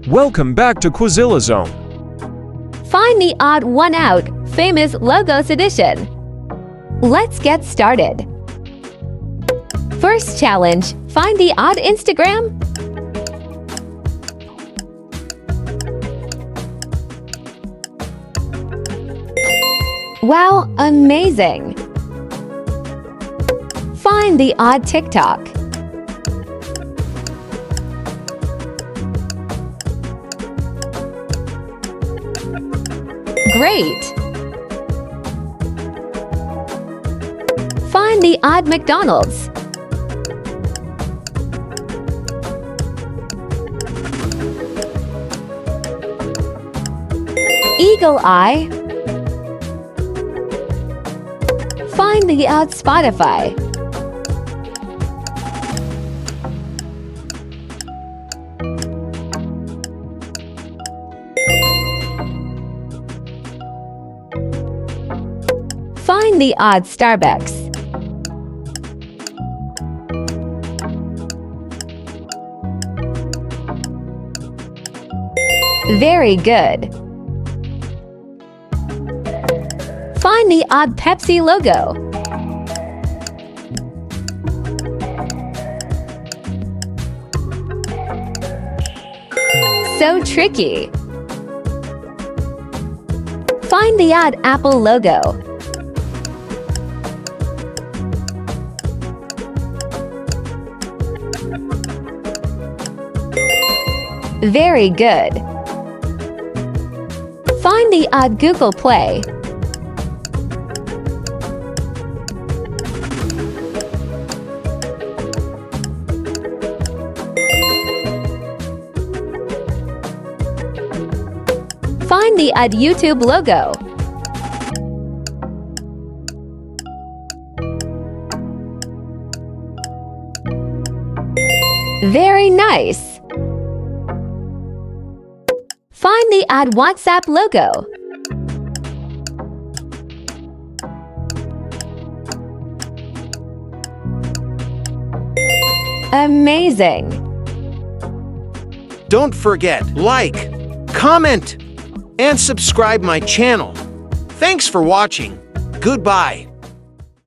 Welcome back to Quizilla Zone. Find the odd one out, famous logos edition. Let's get started. First challenge, find the odd Instagram. Wow, amazing! Find the odd TikTok. Great! Find the odd McDonald's. Eagle eye. Find the odd Spotify. Find the odd Starbucks. Very good. Find the odd Pepsi logo. So tricky. Find the odd Apple logo. Very good. Find the odd Google Play. Find the odd YouTube logo. Very nice. Find the odd WhatsApp logo. Amazing! Don't forget, like, comment, and subscribe my channel. Thanks for watching. Goodbye.